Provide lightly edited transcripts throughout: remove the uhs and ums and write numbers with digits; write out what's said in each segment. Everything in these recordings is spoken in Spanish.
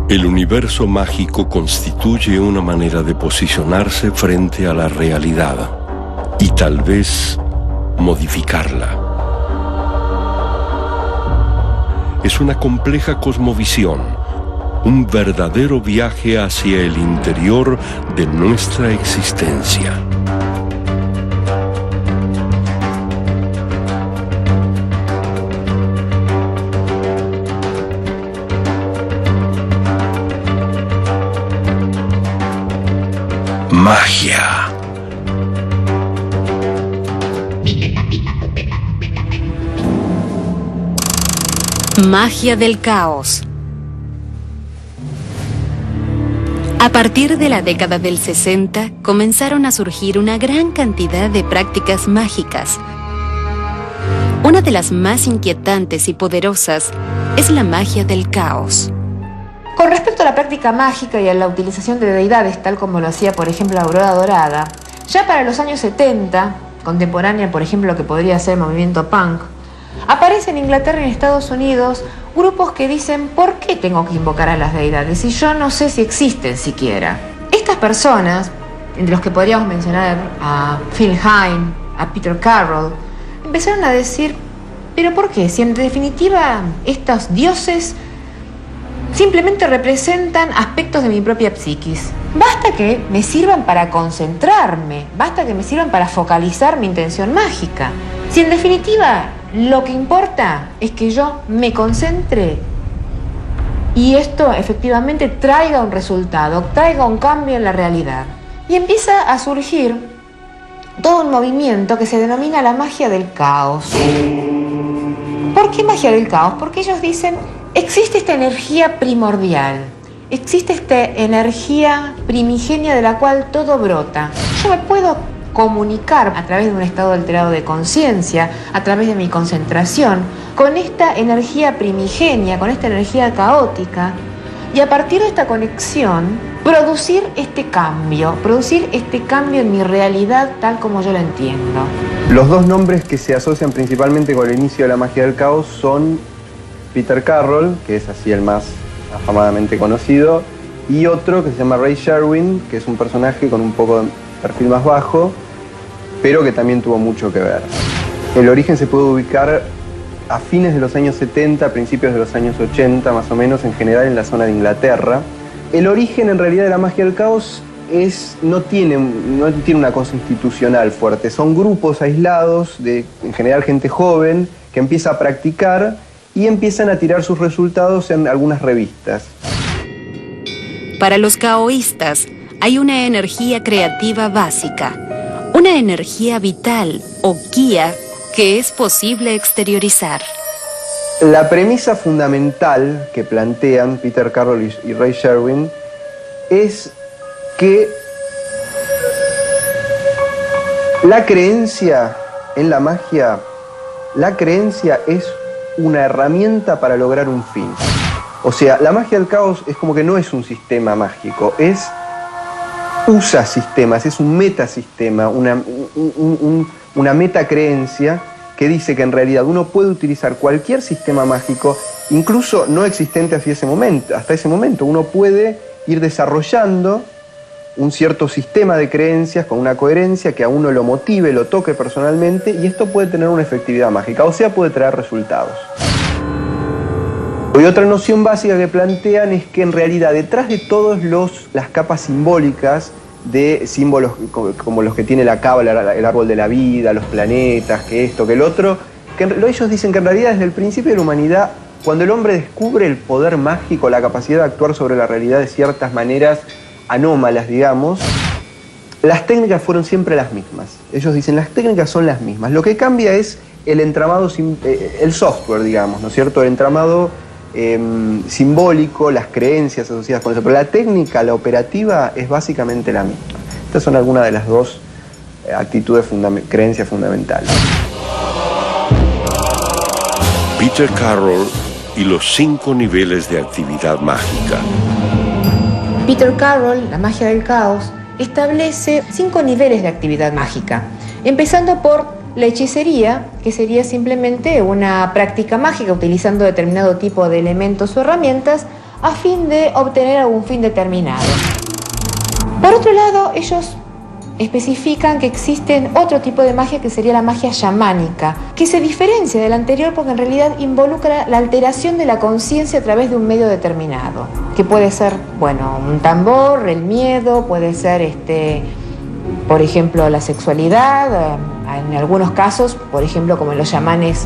El universo mágico constituye una manera de posicionarse frente a la realidad y tal vez modificarla. Es una compleja cosmovisión, un verdadero viaje hacia el interior de nuestra existencia. Magia. Magia del caos. A partir de la década del 60, comenzaron a surgir una gran cantidad de prácticas mágicas. Una de las más inquietantes y poderosas es la magia del caos. Con respecto a la práctica mágica y a la utilización de deidades, tal como lo hacía, por ejemplo, la Aurora Dorada, ya para los años 70, contemporánea, por ejemplo, lo que podría ser el movimiento punk, aparece en Inglaterra y en Estados Unidos grupos que dicen: ¿por qué tengo que invocar a las deidades si yo no sé si existen siquiera? Estas personas, entre los que podríamos mencionar a Phil Hine, a Peter Carroll, empezaron a decir: ¿pero por qué? Si en definitiva estos dioses simplemente representan aspectos de mi propia psiquis. Basta que me sirvan para concentrarme, basta que me sirvan para focalizar mi intención mágica. Si en definitiva lo que importa es que yo me concentre y esto efectivamente traiga un resultado, traiga un cambio en la realidad. Y empieza a surgir todo un movimiento que se denomina la magia del caos. ¿Por qué magia del caos? Porque ellos dicen: existe esta energía primordial, existe esta energía primigenia de la cual todo brota. Yo me puedo comunicar a través de un estado alterado de conciencia, a través de mi concentración, con esta energía primigenia, con esta energía caótica, y a partir de esta conexión, producir este cambio en mi realidad tal como yo la entiendo. Los dos nombres que se asocian principalmente con el inicio de la magia del caos son Peter Carroll, que es así el más afamadamente conocido, y otro que se llama Ray Sherwin, que es un personaje con un poco de perfil más bajo, pero que también tuvo mucho que ver. El origen se puede ubicar a fines de los años 70, principios de los años 80, más o menos, en general en la zona de Inglaterra. El origen en realidad de la magia del caos no tiene una cosa institucional fuerte, son grupos aislados de, en general, gente joven que empieza a practicar y empiezan a tirar sus resultados en algunas revistas. Para los caoístas hay una energía creativa básica, una energía vital o guía que es posible exteriorizar. La premisa fundamental que plantean Peter Carroll y Ray Sherwin es que la creencia en la magia, la creencia es una herramienta para lograr un fin. O sea, la magia del caos es como que no es un sistema mágico, usa sistemas, es un metasistema, una metacreencia que dice que en realidad uno puede utilizar cualquier sistema mágico, incluso no existente hasta ese momento. Uno puede ir desarrollando un cierto sistema de creencias con una coherencia que a uno lo motive, lo toque personalmente, y esto puede tener una efectividad mágica, o sea, puede traer resultados. Y otra noción básica que plantean es que en realidad detrás de todas las capas simbólicas de símbolos como los que tiene la cábala, el árbol de la vida, los planetas, que esto, que el otro, ellos dicen que en realidad desde el principio de la humanidad, cuando el hombre descubre el poder mágico, la capacidad de actuar sobre la realidad de ciertas maneras anómalas, digamos, las técnicas fueron siempre las mismas. Ellos dicen, las técnicas son las mismas. Lo que cambia es el entramado, el software, digamos, ¿no es cierto? El entramado simbólico, las creencias asociadas con eso. Pero la técnica, la operativa, es básicamente la misma. Estas son algunas de las dos creencias fundamentales. Peter Carroll y los 5 niveles de actividad mágica. Peter Carroll, la magia del caos, establece 5 niveles de actividad mágica, empezando por la hechicería, que sería simplemente una práctica mágica utilizando determinado tipo de elementos o herramientas, a fin de obtener algún fin determinado. Por otro lado, ellos especifican que existe otro tipo de magia que sería la magia chamánica, que se diferencia de la anterior porque en realidad involucra la alteración de la conciencia a través de un medio determinado, que puede ser, bueno, un tambor, el miedo, puede ser, por ejemplo, la sexualidad, en algunos casos, por ejemplo, como en los chamanes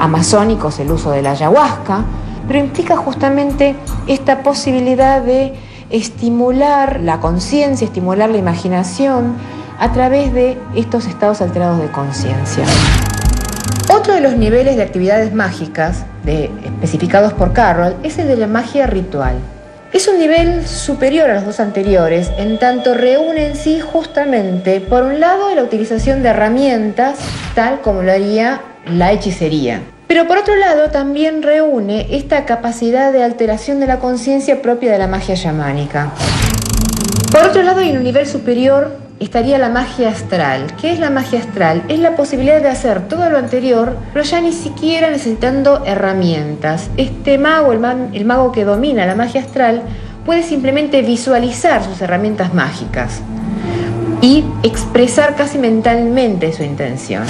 amazónicos, el uso de la ayahuasca, pero implica justamente esta posibilidad de estimular la conciencia, estimular la imaginación a través de estos estados alterados de conciencia. Otro de los niveles de actividades mágicas especificados por Carroll es el de la magia ritual. Es un nivel superior a los dos anteriores, en tanto reúne en sí justamente, por un lado, la utilización de herramientas, tal como lo haría la hechicería. Pero por otro lado también reúne esta capacidad de alteración de la conciencia propia de la magia chamánica. Por otro lado, y en un nivel superior estaría la magia astral. ¿Qué es la magia astral? Es la posibilidad de hacer todo lo anterior, pero ya ni siquiera necesitando herramientas. Este mago, el mago que domina la magia astral, puede simplemente visualizar sus herramientas mágicas y expresar casi mentalmente su intención.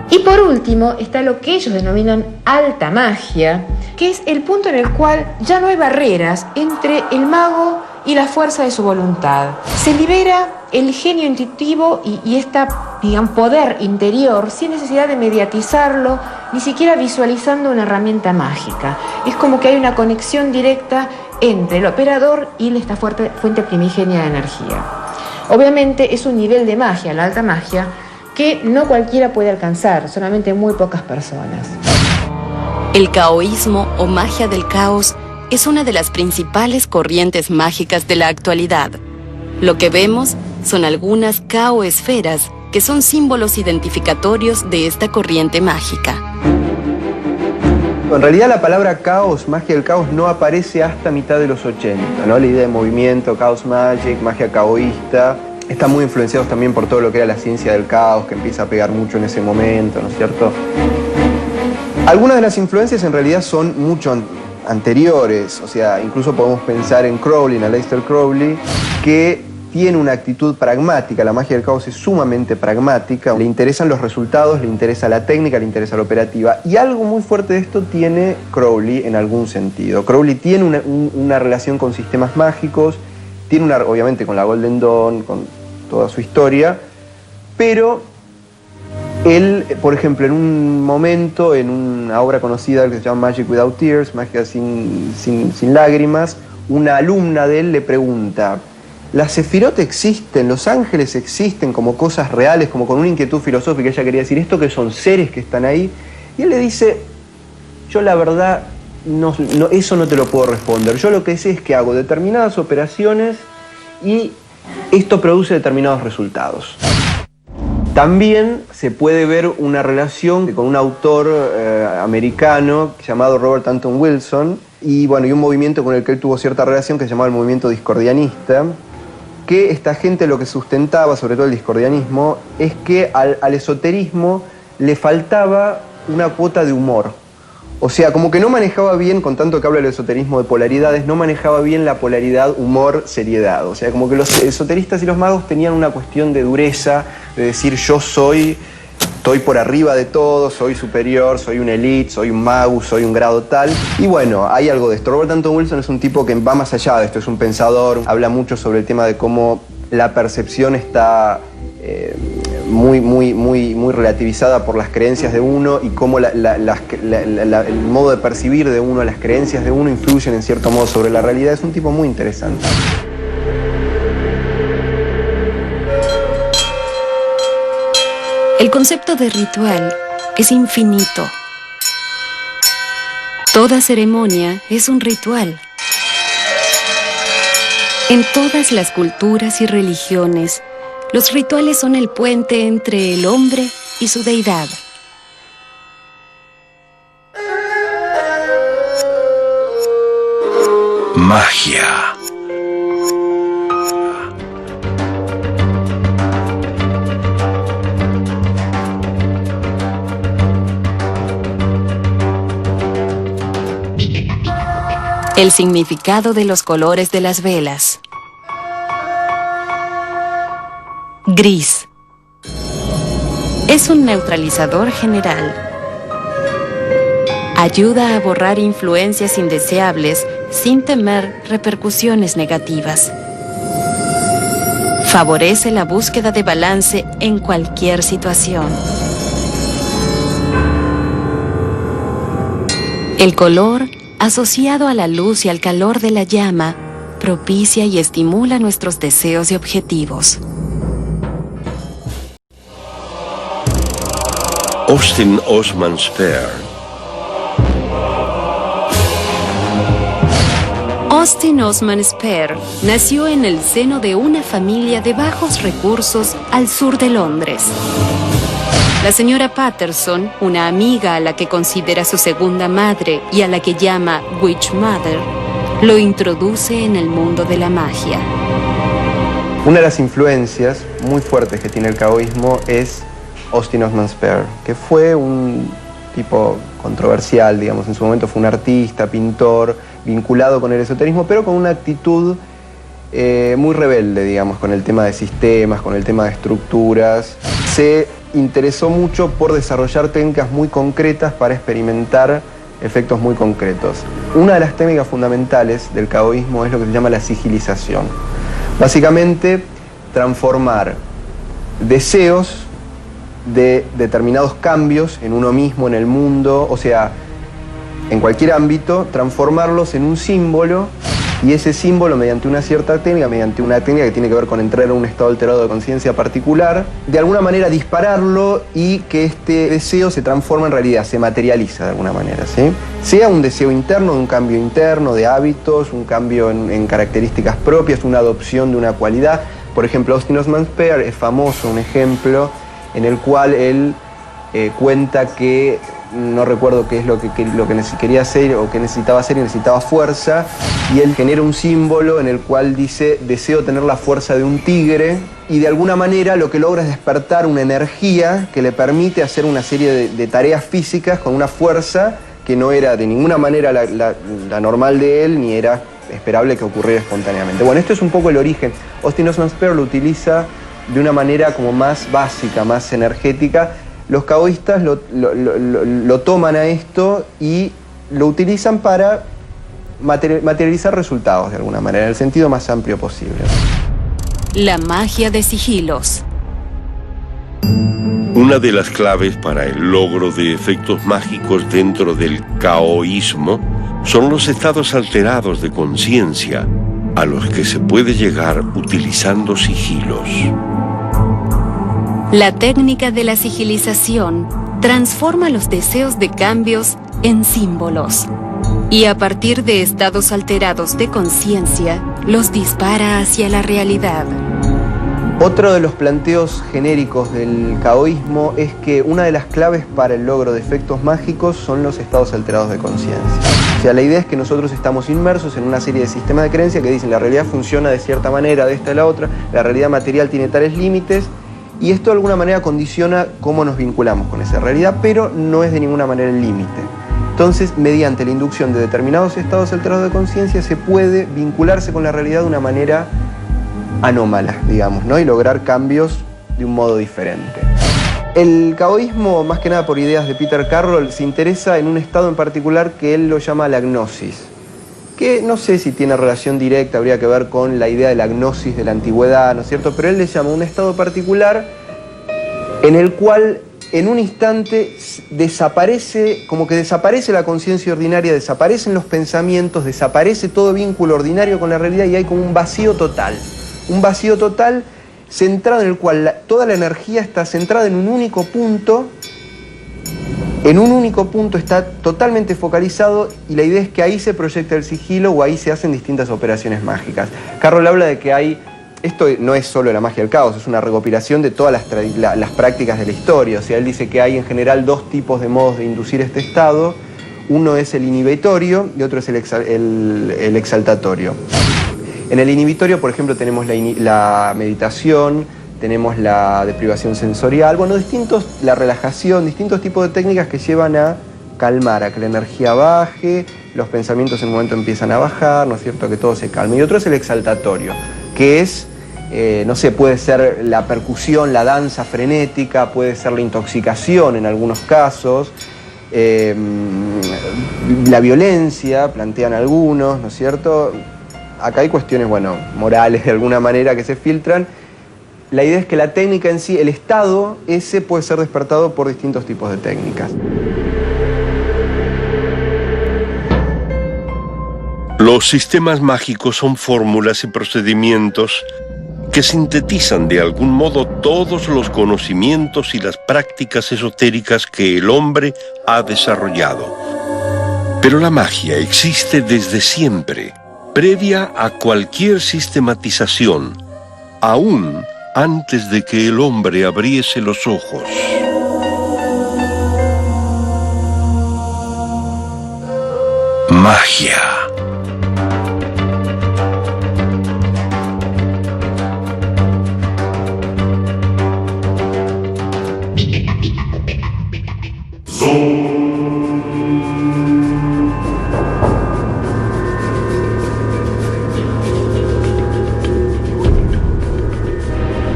Y por último está lo que ellos denominan alta magia, que es el punto en el cual ya no hay barreras entre el mago y la fuerza de su voluntad. Se libera el genio intuitivo y este, poder interior sin necesidad de mediatizarlo, ni siquiera visualizando una herramienta mágica. Es como que hay una conexión directa entre el operador y esta fuente primigenia de energía. Obviamente es un nivel de magia, la alta magia, que no cualquiera puede alcanzar, solamente muy pocas personas. El caoísmo o magia del caos es una de las principales corrientes mágicas de la actualidad. Lo que vemos son algunas caoesferas que son símbolos identificatorios de esta corriente mágica. En realidad la palabra caos, magia del caos, no aparece hasta mitad de los 80, ¿no? La idea de movimiento, chaos magic, magia caoísta, están muy influenciados también por todo lo que era la ciencia del caos, que empieza a pegar mucho en ese momento, ¿no es cierto? Algunas de las influencias en realidad son mucho anteriores, o sea, incluso podemos pensar en Crowley, en Aleister Crowley, que tiene una actitud pragmática. La magia del caos es sumamente pragmática, le interesan los resultados, le interesa la técnica, le interesa la operativa, y algo muy fuerte de esto tiene Crowley en algún sentido. Crowley tiene una relación con sistemas mágicos, tiene obviamente con la Golden Dawn, con toda su historia, pero él, por ejemplo, en un momento, en una obra conocida que se llama Magic Without Tears, magia sin lágrimas, una alumna de él le pregunta: ¿las sefirot existen? ¿Los ángeles existen como cosas reales? Como con una inquietud filosófica. Ella quería decir, ¿esto que son seres que están ahí? Y él le dice, yo la verdad, eso no te lo puedo responder. Yo lo que sé es que hago determinadas operaciones y esto produce determinados resultados. También se puede ver una relación con un autor americano llamado Robert Anton Wilson y un movimiento con el que él tuvo cierta relación que se llamaba el movimiento discordianista, que esta gente lo que sustentaba, sobre todo el discordianismo, es que al esoterismo le faltaba una cuota de humor. O sea, como que no manejaba bien, con tanto que habla del esoterismo de polaridades, no manejaba bien la polaridad humor-seriedad. O sea, como que los esoteristas y los magos tenían una cuestión de dureza, de decir yo estoy por arriba de todo, soy superior, soy un elite, soy un magus, soy un grado tal. Y bueno, hay algo de esto. Robert Anton Wilson es un tipo que va más allá de esto, es un pensador, habla mucho sobre el tema de cómo la percepción está muy relativizada por las creencias de uno y cómo el modo de percibir de uno, las creencias de uno influyen en cierto modo sobre la realidad. Es un tipo muy interesante. El concepto de ritual es infinito. Toda ceremonia es un ritual. En todas las culturas y religiones, los rituales son el puente entre el hombre y su deidad. Magia. El significado de los colores de las velas. Gris. Es un neutralizador general. Ayuda a borrar influencias indeseables sin temer repercusiones negativas. Favorece la búsqueda de balance en cualquier situación. El color, asociado a la luz y al calor de la llama, propicia y estimula nuestros deseos y objetivos. Austin Osman Spare. Austin Osman Spare nació en el seno de una familia de bajos recursos al sur de Londres. La señora Patterson, una amiga a la que considera su segunda madre y a la que llama Witch Mother, lo introduce en el mundo de la magia. Una de las influencias muy fuertes que tiene el caoísmo es Austin Osman Spare, que fue un tipo controversial, digamos, en su momento fue un artista, pintor, vinculado con el esoterismo, pero con una actitud muy rebelde, digamos, con el tema de sistemas, con el tema de estructuras. Se interesó mucho por desarrollar técnicas muy concretas para experimentar efectos muy concretos. Una de las técnicas fundamentales del caoísmo es lo que se llama la sigilización. Básicamente, transformar deseos de determinados cambios en uno mismo, en el mundo, o sea, en cualquier ámbito, transformarlos en un símbolo, y ese símbolo mediante una cierta técnica, mediante una técnica que tiene que ver con entrar en un estado alterado de conciencia particular, de alguna manera dispararlo y que este deseo se transforma en realidad, se materializa de alguna manera, ¿sí? Sea un deseo interno, un cambio interno de hábitos, un cambio en características propias, una adopción de una cualidad. Por ejemplo, Austin Osman Spare es famoso, un ejemplo en el cual él cuenta que no recuerdo qué es lo que quería hacer o que necesitaba hacer, y necesitaba fuerza, y él genera un símbolo en el cual dice: deseo tener la fuerza de un tigre, y de alguna manera lo que logra es despertar una energía que le permite hacer una serie de tareas físicas con una fuerza que no era de ninguna manera la normal de él, ni era esperable que ocurriera espontáneamente. Bueno, esto es un poco el origen. Austin Osman Spare lo utiliza de una manera como más básica, más energética. Los caoístas lo toman a esto y lo utilizan para materializar resultados de alguna manera, en el sentido más amplio posible. La magia de sigilos. Una de las claves para el logro de efectos mágicos dentro del caoísmo son los estados alterados de conciencia a los que se puede llegar utilizando sigilos. La técnica de la sigilización transforma los deseos de cambios en símbolos y a partir de estados alterados de conciencia los dispara hacia la realidad. Otro de los planteos genéricos del caoísmo es que una de las claves para el logro de efectos mágicos son los estados alterados de conciencia. O sea, la idea es que nosotros estamos inmersos en una serie de sistemas de creencia que dicen la realidad funciona de cierta manera, de esta a la otra, la realidad material tiene tales límites, y esto de alguna manera condiciona cómo nos vinculamos con esa realidad, pero no es de ninguna manera el límite. Entonces, mediante la inducción de determinados estados alterados de conciencia, se puede vincularse con la realidad de una manera anómala, digamos, ¿no? Y lograr cambios de un modo diferente. El caoísmo, más que nada por ideas de Peter Carroll, se interesa en un estado en particular que él lo llama la gnosis, que no sé si tiene relación directa, habría que ver con la idea de la gnosis de la antigüedad, ¿no es cierto? Pero él le llama un estado particular en el cual en un instante desaparece, como que desaparece la conciencia ordinaria, desaparecen los pensamientos, desaparece todo vínculo ordinario con la realidad y hay como un vacío total centrado en el cual toda la energía está centrada en un único punto, está totalmente focalizado, y la idea es que ahí se proyecta el sigilo o ahí se hacen distintas operaciones mágicas. Carroll habla de que esto no es solo la magia del caos, es una recopilación de todas las prácticas de la historia. O sea, él dice que hay en general dos tipos de modos de inducir este estado. Uno es el inhibitorio y otro es el exaltatorio. En el inhibitorio, por ejemplo, tenemos la meditación, tenemos la deprivación sensorial, bueno, la relajación, distintos tipos de técnicas que llevan a calmar, a que la energía baje, los pensamientos en un momento empiezan a bajar, ¿no es cierto?, que todo se calma. Y otro es el exaltatorio, que es, no sé, puede ser la percusión, la danza frenética, puede ser la intoxicación en algunos casos, la violencia, plantean algunos, ¿no es cierto? Acá hay cuestiones, bueno, morales de alguna manera que se filtran. La idea es que la técnica en sí, el estado ese puede ser despertado por distintos tipos de técnicas. Los sistemas mágicos son fórmulas y procedimientos que sintetizan de algún modo todos los conocimientos y las prácticas esotéricas que el hombre ha desarrollado. Pero la magia existe desde siempre, previa a cualquier sistematización, aún antes de que el hombre abriese los ojos. Magia.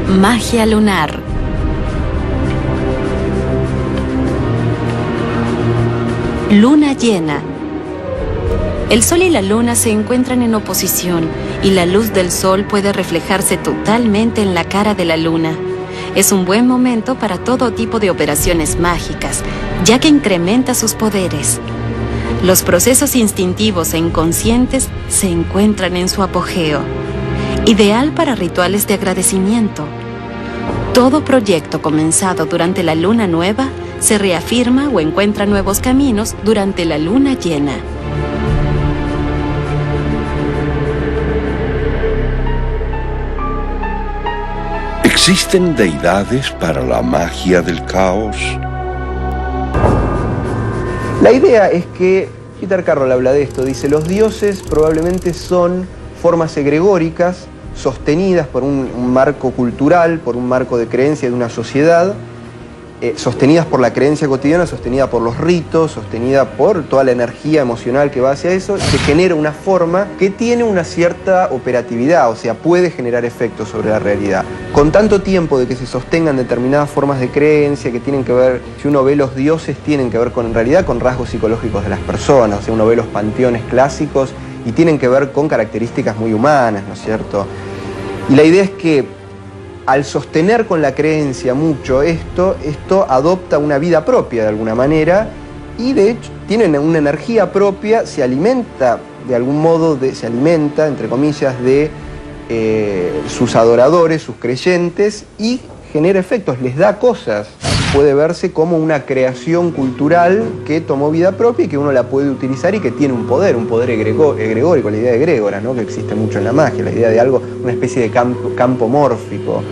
Magia lunar. Luna llena. El sol y la luna se encuentran en oposición y la luz del sol puede reflejarse totalmente en la cara de la luna. Es un buen momento para todo tipo de operaciones mágicas, ya que incrementa sus poderes. Los procesos instintivos e inconscientes se encuentran en su apogeo. Ideal para rituales de agradecimiento. Todo proyecto comenzado durante la luna nueva se reafirma o encuentra nuevos caminos durante la luna llena. ¿Existen deidades para la magia del caos? La idea es que, Peter Carroll habla de esto, dice, los dioses probablemente son formas egregóricas sostenidas por un marco cultural, por un marco de creencia de una sociedad, sostenidas por la creencia cotidiana, sostenida por los ritos, sostenida por toda la energía emocional que va hacia eso, se genera una forma que tiene una cierta operatividad, o sea, puede generar efectos sobre la realidad. Con tanto tiempo de que se sostengan determinadas formas de creencia que tienen que ver, si uno ve los dioses, tienen que ver en realidad con rasgos psicológicos de las personas, o sea, uno ve los panteones clásicos y tienen que ver con características muy humanas, ¿no es cierto? Y la idea es que al sostener con la creencia mucho esto adopta una vida propia de alguna manera y de hecho tiene una energía propia, se alimenta de algún modo, se alimenta, entre comillas, de sus adoradores, sus creyentes y genera efectos, les da cosas. Puede verse como una creación cultural que tomó vida propia y que uno la puede utilizar y que tiene un poder egregórico, la idea de egrégora, ¿no?, que existe mucho en la magia, la idea de algo, una especie de campo mórfico,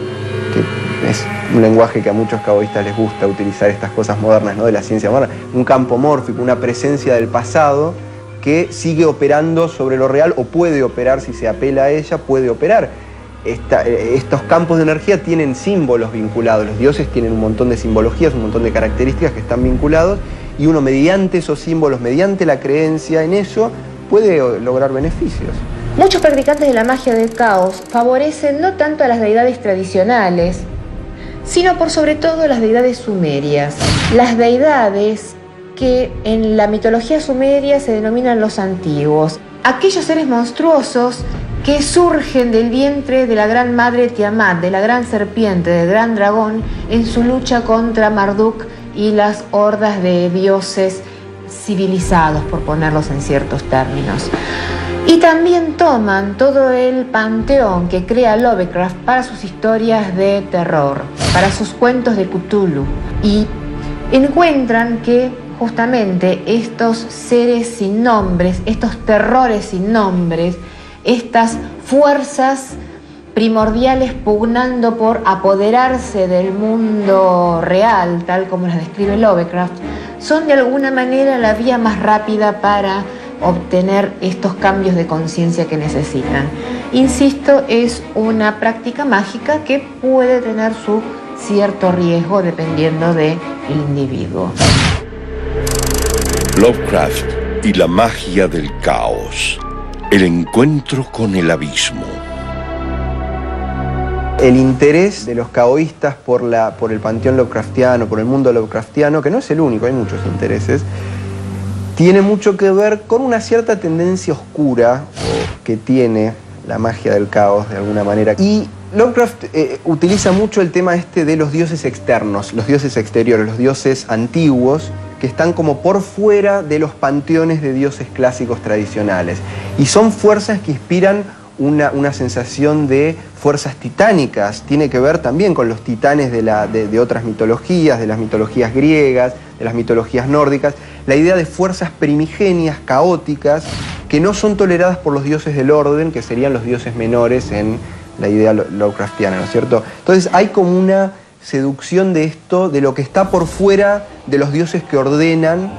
que es un lenguaje que a muchos caoístas les gusta utilizar estas cosas modernas, ¿no?, de la ciencia moderna, un campo mórfico, una presencia del pasado que sigue operando sobre lo real o puede operar, si se apela a ella, puede operar. Estos campos de energía tienen símbolos vinculados, los dioses tienen un montón de simbologías, un montón de características que están vinculados y uno mediante esos símbolos, mediante la creencia en eso, puede lograr beneficios. Muchos practicantes de la magia del caos favorecen no tanto a las deidades tradicionales, sino por sobre todo a las deidades sumerias. Las deidades que en la mitología sumeria se denominan los antiguos. Aquellos seres monstruosos que surgen del vientre de la gran madre Tiamat, de la gran serpiente, del gran dragón, en su lucha contra Marduk y las hordas de dioses civilizados, por ponerlos en ciertos términos. Y también toman todo el panteón que crea Lovecraft para sus historias de terror, para sus cuentos de Cthulhu, y encuentran que justamente estos seres sin nombres, estos terrores sin nombres, estas fuerzas primordiales pugnando por apoderarse del mundo real, tal como las describe Lovecraft, son de alguna manera la vía más rápida para obtener estos cambios de conciencia que necesitan. Insisto, es una práctica mágica que puede tener su cierto riesgo dependiendo del individuo. Lovecraft y la magia del caos. El encuentro con el abismo. El interés de los caoístas por el panteón Lovecraftiano, por el mundo Lovecraftiano, que no es el único, hay muchos intereses, tiene mucho que ver con una cierta tendencia oscura que tiene la magia del caos de alguna manera. Y Lovecraft utiliza mucho el tema de los dioses externos, los dioses exteriores, los dioses antiguos, que están como por fuera de los panteones de dioses clásicos tradicionales. Y son fuerzas que inspiran una sensación de fuerzas titánicas. Tiene que ver también con los titanes de otras mitologías, de las mitologías griegas, de las mitologías nórdicas. La idea de fuerzas primigenias, caóticas, que no son toleradas por los dioses del orden, que serían los dioses menores en la idea Lovecraftiana, ¿no es cierto? Entonces hay como una seducción de esto, de lo que está por fuera de los dioses que ordenan,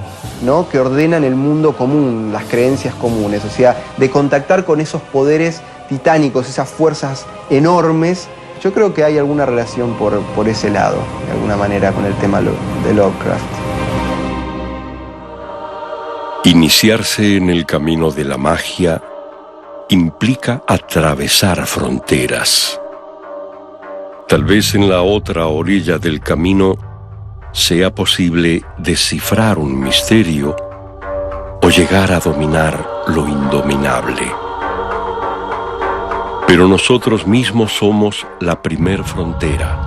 ¿no? Que ordenan el mundo común, las creencias comunes, o sea, de contactar con esos poderes titánicos, esas fuerzas enormes. Yo creo que hay alguna relación por ese lado, de alguna manera, con el tema de Lovecraft. Iniciarse en el camino de la magia implica atravesar fronteras. Tal vez en la otra orilla del camino sea posible descifrar un misterio o llegar a dominar lo indominable. Pero nosotros mismos somos la primer frontera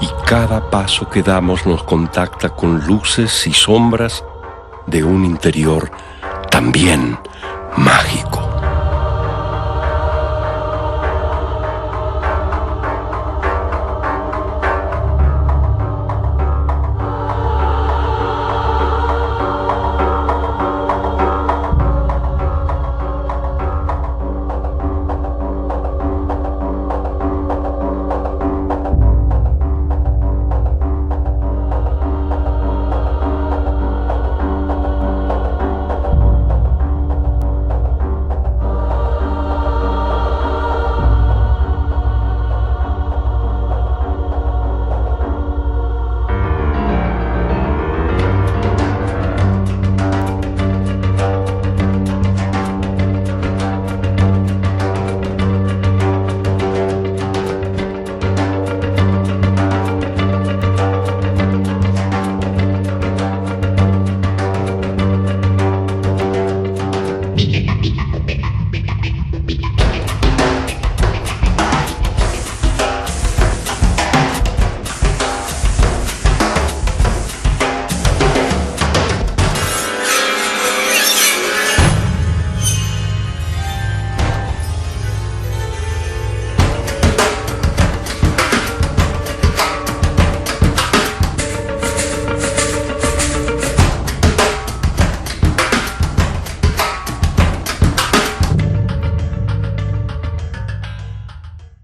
y cada paso que damos nos contacta con luces y sombras de un interior también mágico.